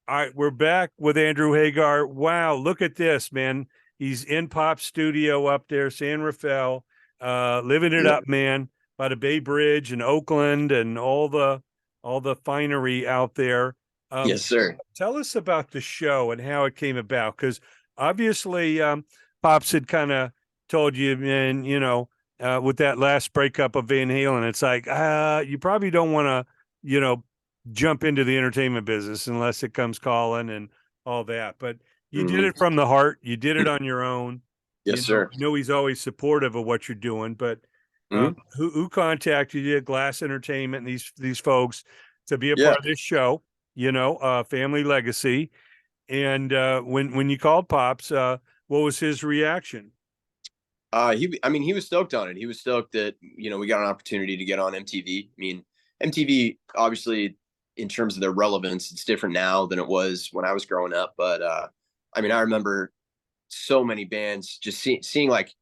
All right, we're back with Andrew Hagar. Wow, look at this, man. He's in Pop Studio up there, San Rafael, living it up, man, by the Bay Bridge and Oakland and all the finery out there. Yes, sir. Tell us about the show and how it came about, because obviously Pops had kind of told you, man, with that last breakup of Van Halen, it's like, you probably don't want to, jump into the entertainment business unless it comes calling and all that. But you did it from the heart. You did it on your own. Yes, sir. I know he's always supportive of what you're doing, but who contacted you, Glass Entertainment, and these folks to be a Yeah. part of this show, Family Legacy. And when you called Pops, what was his reaction? He was stoked on it. He was stoked that, we got an opportunity to get on MTV. I mean, MTV, obviously, in terms of their relevance, it's different now than it was when I was growing up. But I remember so many bands just seeing like,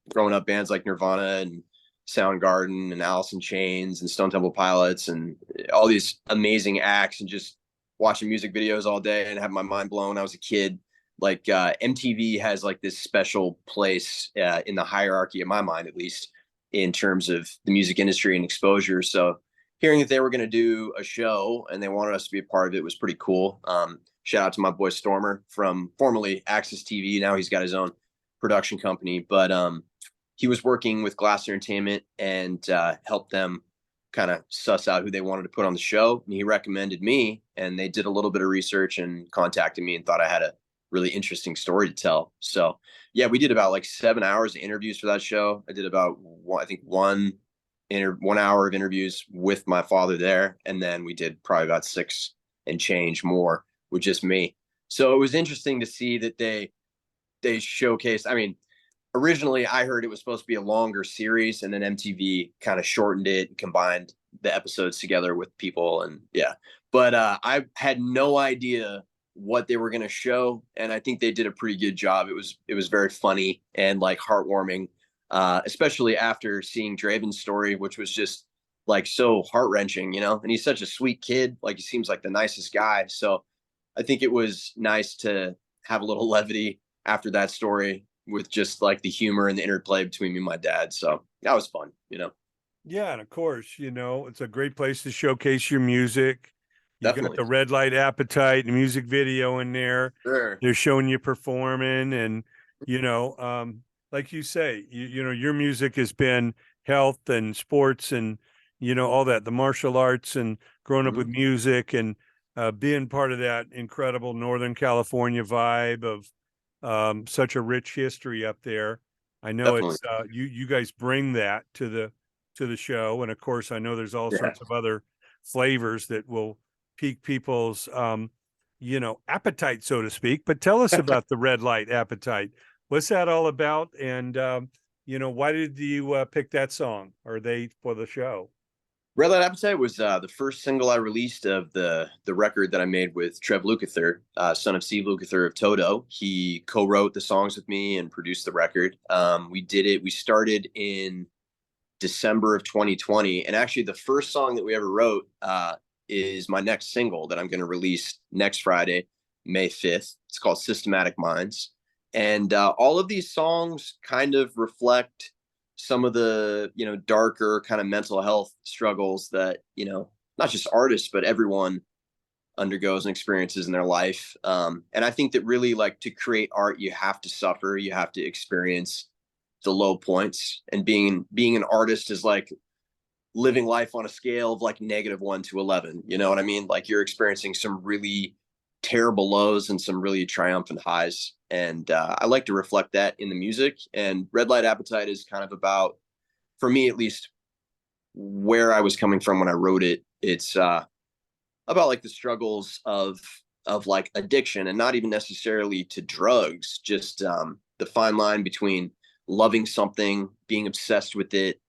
growing up, bands like Nirvana and Soundgarden and Alice in Chains and Stone Temple Pilots and all these amazing acts, and just watching music videos all day and having my mind blown when I was a kid. Like MTV has like this special place in the hierarchy, in my mind, at least, in terms of the music industry and exposure. So hearing that they were going to do a show and they wanted us to be a part of it was pretty cool. Shout out to my boy Stormer from formerly Access TV. Now he's got his own production company, but he was working with Glass Entertainment and helped them kind of suss out who they wanted to put on the show. And he recommended me, and they did a little bit of research and contacted me and thought I had a really interesting story to tell. So yeah, we did about like 7 hours of interviews for that show. I did about one hour of interviews with my father there, and then we did probably about 6 and change more with just me. So it was interesting to see that they showcased. Originally I heard it was supposed to be a longer series, and then MTV kind of shortened it and combined the episodes together with people, and yeah. But I had no idea what they were going to show, and I think they did a pretty good job. It was very funny and like heartwarming, especially after seeing Draven's story, which was just like so heart-wrenching, and he's such a sweet kid. Like, he seems like the nicest guy. So I think it was nice to have a little levity after that story, with just like the humor and the interplay between me and my dad. So that was fun. Yeah, and of course, it's a great place to showcase your music. You got Definitely. the Red Light Appetite music video in there. Sure. They're showing you performing, and like you say, your music has been health and sports and all that, the martial arts, and growing up with music, and being part of that incredible Northern California vibe of such a rich history up there. I know Definitely. it's you guys bring that to the show, and of course I know there's all sorts of other flavors that will pique people's appetite, so to speak. But tell us about the Red Light Appetite. What's that all about? And why did you pick that song, or they, for the show? Red Light Appetite was the first single I released of the record that I made with Trev Lukather, son of Steve Lukather of Toto. He co-wrote the songs with me and produced the record. We started in December of 2020, and actually the first song that we ever wrote is my next single that I'm going to release next Friday, May 5th. It's called Systematic Minds. And all of these songs kind of reflect some of the, darker kind of mental health struggles that, not just artists, but everyone undergoes and experiences in their life. And I think that really, like, to create art, you have to suffer, you have to experience the low points. And being an artist is like living life on a scale of like -1 to 11. You know what I mean? Like, you're experiencing some really terrible lows and some really triumphant highs. And I like to reflect that in the music. And Red Light Appetite is kind of about, for me at least, where I was coming from when I wrote it. It's about like the struggles of like addiction, and not even necessarily to drugs, just the fine line between loving something, being obsessed with it.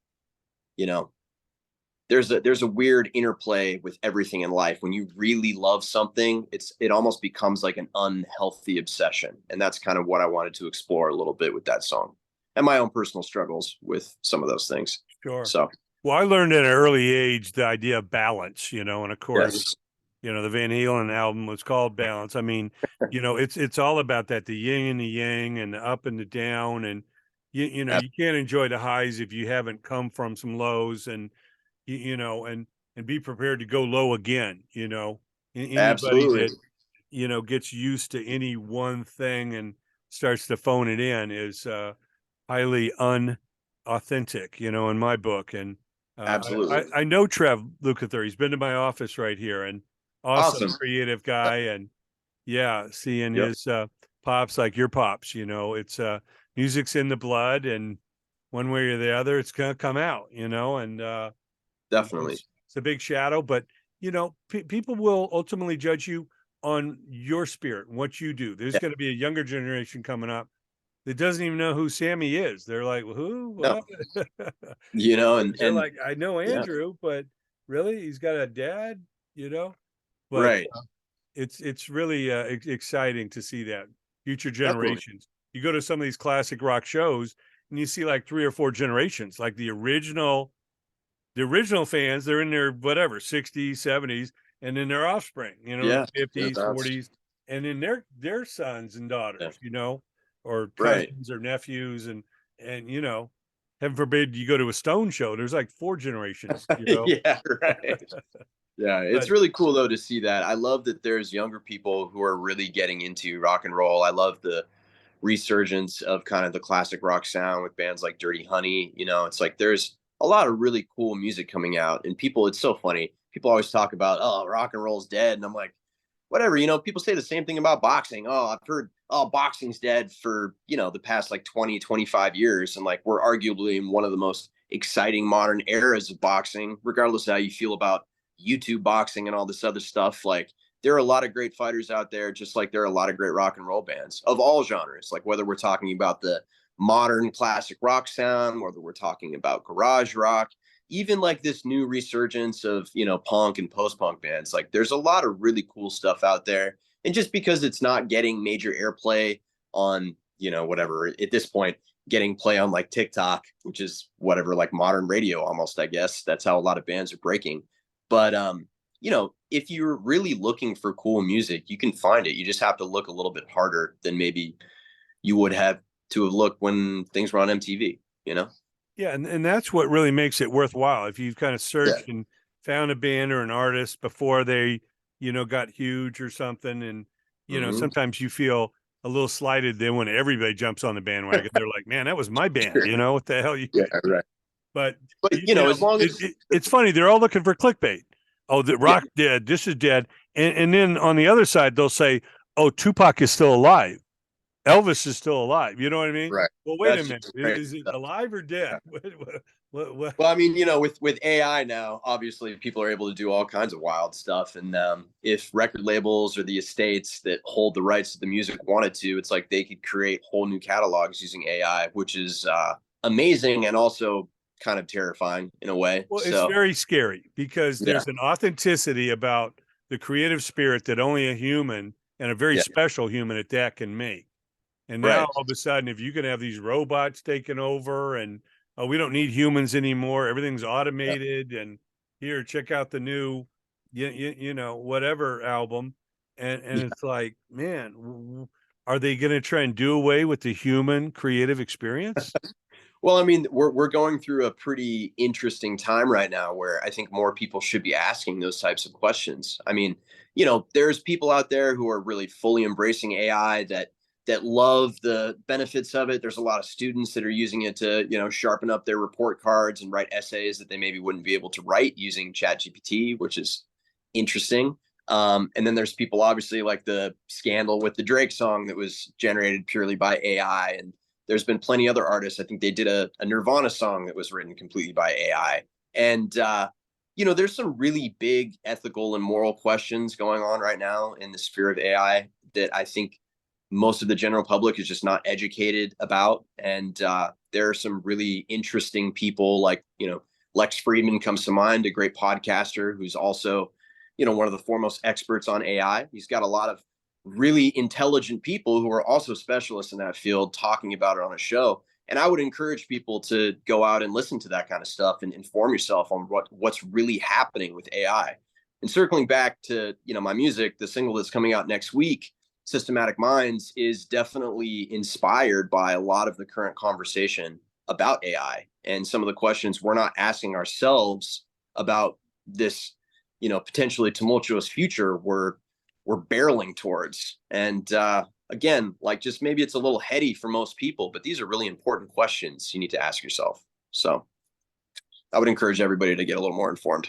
There's a weird interplay with everything in life. When you really love something, it almost becomes like an unhealthy obsession. And that's kind of what I wanted to explore a little bit with that song, and my own personal struggles with some of those things. Sure. So, well, I learned at an early age the idea of balance, and of course, yes. The Van Halen album was called Balance. I mean, it's all about that, the yin and the yang and the up and the down. And you can't enjoy the highs if you haven't come from some lows, and and be prepared to go low again. Anybody Absolutely. that gets used to any one thing and starts to phone it in is highly unauthentic, in my book. And Absolutely. I know Trev Lukather. He's been to my office right here, and awesome Awesome. creative guy. And yeah, seeing Yep. his pops like your pops, it's music's in the blood, and one way or the other, it's gonna come out, and Definitely. it's a big shadow. But people will ultimately judge you on your spirit and what you do. There's Yeah. going to be a younger generation coming up that doesn't even know who Sammy is. They're like, well, who? No. What? They're And like, I know yeah. Andrew, but really, he's got a dad, But Right. it's really exciting to see that future Definitely. generations. You go to some of these classic rock shows, and you see like 3 or 4 generations, like the original fans. They're in their whatever 60s, 70s, and then their offspring, Yeah. 50s, That's 40s, and then their sons and yeah. daughters, or Right. cousins or nephews, and heaven forbid you go to a Stone show. There's like 4 generations, Yeah. Right. Yeah, it's but really cool though to see that. I love that there's younger people who are really getting into rock and roll. I love the resurgence of kind of the classic rock sound with bands like Dirty Honey. It's like there's a lot of really cool music coming out, and people, it's so funny. People always talk about, oh, rock and roll's dead. And I'm like, whatever, people say the same thing about boxing. Oh, I've heard, oh, boxing's dead for, the past like 20, 25 years. And like, we're arguably in one of the most exciting modern eras of boxing, regardless of how you feel about YouTube boxing and all this other stuff. Like, there are a lot of great fighters out there, just like there are a lot of great rock and roll bands of all genres. Like, whether we're talking about the modern classic rock sound, whether we're talking about garage rock, even like this new resurgence of, punk and post-punk bands. Like, there's a lot of really cool stuff out there. And just because it's not getting major airplay on, whatever, at this point, getting play on like TikTok, which is whatever, like modern radio almost, I guess. That's how a lot of bands are breaking. But if you're really looking for cool music, you can find it. You just have to look a little bit harder than maybe you would have to have looked when things were on MTV. yeah, and that's what really makes it worthwhile. If you've kind of Yeah. searched and found a band or an artist before they, got huge or something, and Hmm. sometimes you feel a little slighted then when everybody jumps on the bandwagon. They're like, man, that was my band. Sure. What the hell you? Yeah, right. But But as long as it's funny. They're all looking for clickbait. Oh, the yeah, rock dead. This is dead. And then on the other side, they'll say, oh, Tupac is still alive. Elvis is still alive. You know what I mean? right. Well, wait a That's minute. just crazy Is it stuff. alive or dead? What? Well, I mean, with AI now, obviously people are able to do all kinds of wild stuff. And if record labels or the estates that hold the rights to the music wanted to, it's like they could create whole new catalogs using AI, which is amazing and also kind of terrifying in a way. Well, it's So very scary because yeah, there's an authenticity about the creative spirit that only a human, and a very yeah, special human at that, can make. And now right. all of a sudden, if you can have these robots taking over, and oh, we don't need humans anymore, everything's Yeah. automated, and here, check out the new, whatever album, and Yeah. it's like, man, are they going to try and do away with the human creative experience? Well, I mean, we're going through a pretty interesting time right now where I think more people should be asking those types of questions. I mean, there's people out there who are really fully embracing AI that love the benefits of it. There's a lot of students that are using it to, sharpen up their report cards and write essays that they maybe wouldn't be able to write using ChatGPT, which is interesting. And then there's people obviously like the scandal with the Drake song that was generated purely by AI, and there's been plenty other artists. I think they did a Nirvana song that was written completely by AI. And there's some really big ethical and moral questions going on right now in the sphere of AI that I think most of the general public is just not educated about. And there are some really interesting people like, Lex Friedman comes to mind, a great podcaster who's also, one of the foremost experts on AI. He's got a lot of really intelligent people who are also specialists in that field talking about it on a show. And I would encourage people to go out and listen to that kind of stuff and inform yourself on what's really happening with AI. And circling back to, my music, the single that's coming out next week, Systematic Minds, is definitely inspired by a lot of the current conversation about AI and some of the questions we're not asking ourselves about this, potentially tumultuous future we're barreling towards. And again, like, just maybe it's a little heady for most people, but these are really important questions you need to ask yourself. So I would encourage everybody to get a little more informed.